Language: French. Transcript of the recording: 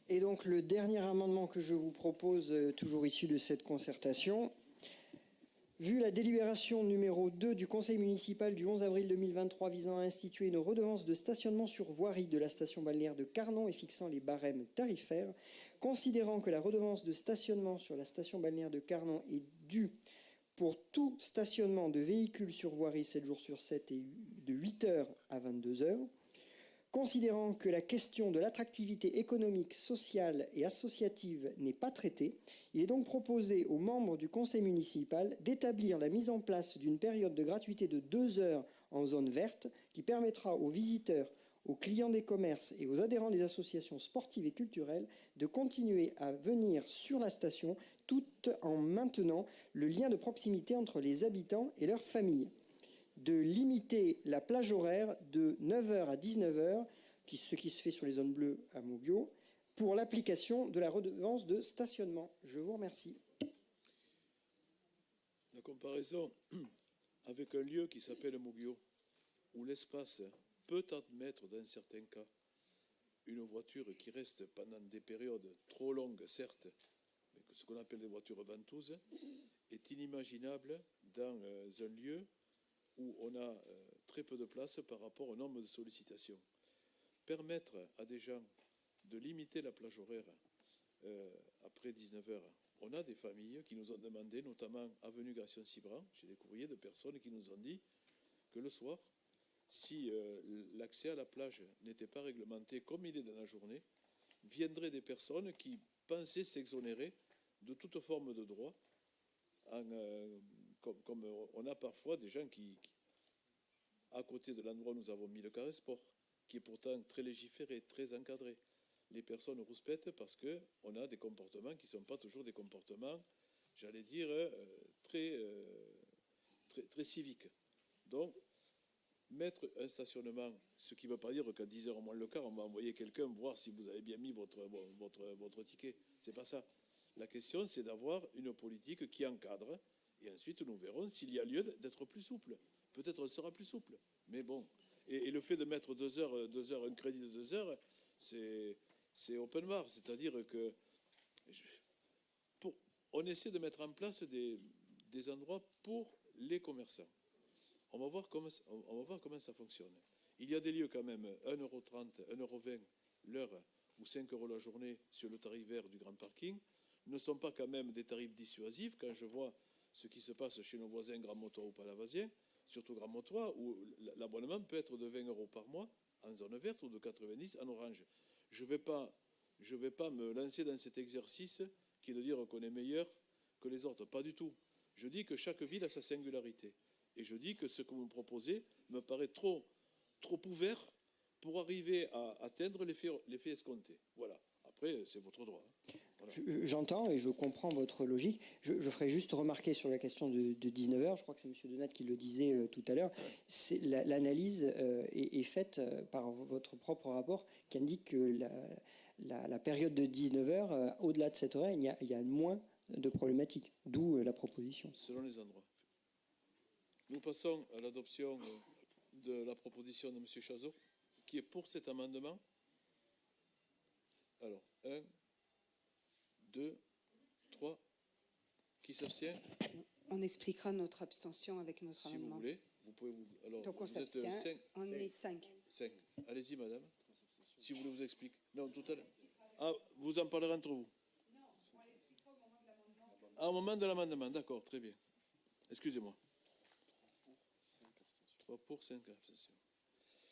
Et donc le dernier amendement que je vous propose, toujours issu de cette concertation, vu la délibération numéro 2 du Conseil municipal du 11 avril 2023 visant à instituer une redevance de stationnement sur voirie de la station balnéaire de Carnon et fixant les barèmes tarifaires, considérant que la redevance de stationnement sur la station balnéaire de Carnon est due pour tout stationnement de véhicules sur voirie 7 jours sur 7 et de 8h à 22h, considérant que la question de l'attractivité économique, sociale et associative n'est pas traitée, il est donc proposé aux membres du conseil municipal d'établir la mise en place d'une période de gratuité de 2 heures en zone verte qui permettra aux visiteurs, aux clients des commerces et aux adhérents des associations sportives et culturelles de continuer à venir sur la station tout en maintenant le lien de proximité entre les habitants et leurs familles. De limiter la plage horaire de 9h à 19h, ce qui se fait sur les zones bleues à Moguio, pour l'application de la redevance de stationnement. Je vous remercie. La comparaison avec un lieu qui s'appelle Moguio, où l'espace peut admettre dans certains cas une voiture qui reste pendant des périodes trop longues, certes, mais ce qu'on appelle des voitures ventouses, est inimaginable dans un lieu où on a très peu de place par rapport au nombre de sollicitations. Permettre à des gens de limiter la plage horaire après 19h. On a des familles qui nous ont demandé, notamment avenue Gration-Cibran, j'ai des courriers de personnes qui nous ont dit que le soir, si l'accès à la plage n'était pas réglementé comme il est dans la journée, viendraient des personnes qui pensaient s'exonérer de toute forme de droit, comme on a parfois des gens qui, à côté de l'endroit où nous avons mis le carré sport, qui est pourtant très légiféré, très encadré, les personnes rouspètent parce qu'on a des comportements qui ne sont pas toujours des comportements, j'allais dire, très civiques. Donc, mettre un stationnement, ce qui ne veut pas dire qu'à 10h au moins le quart, on va envoyer quelqu'un voir si vous avez bien mis votre ticket. Ce n'est pas ça. La question, c'est d'avoir une politique qui encadre, et ensuite nous verrons s'il y a lieu d'être plus souple. Peut-être on sera plus souple, mais bon. Et le fait de mettre 2 heures, un crédit de 2 heures, c'est open bar, c'est-à-dire que on essaie de mettre en place des endroits pour les commerçants. On va voir comment ça fonctionne. Il y a des lieux quand même, 1,30 €, 1,20 € l'heure ou 5 € la journée sur le tarif vert du grand parking, ne sont pas quand même des tarifs dissuasifs. Quand je vois ce qui se passe chez nos voisins Grand Montois ou Palavasien, surtout Grand Montois, où l'abonnement peut être de 20 € par mois en zone verte ou de 90 en orange. Je vais pas me lancer dans cet exercice qui est de dire qu'on est meilleur que les autres. Pas du tout. Je dis que chaque ville a sa singularité. Et je dis que ce que vous me proposez me paraît trop ouvert pour arriver à atteindre l'effet escompté. Voilà. Après, c'est votre droit. Voilà. J'entends et je comprends votre logique. Je ferai juste remarquer sur la question de 19h, je crois que c'est M. Denat qui le disait tout à l'heure, l'analyse est faite par votre propre rapport qui indique que la période de 19h, au-delà de cette heure, il y a moins de problématiques, d'où la proposition. Selon les endroits. Nous passons à l'adoption de la proposition de M. Chazot, qui est pour cet amendement. Alors, 1, 2, 3. Qui s'abstient? On expliquera notre abstention avec notre amendement. Si vous voulez, vous pouvez vous... Alors, donc on s'abstient, on est 5. 5. Allez-y, madame. Si vous voulez vous expliquer. Non, tout à l'heure. Ah, vous en parlerez entre vous. Non, on l'expliquera au moment de l'amendement. Ah, au moment de l'amendement, d'accord, très bien. Excusez-moi. 3 pour, 5 abstentions.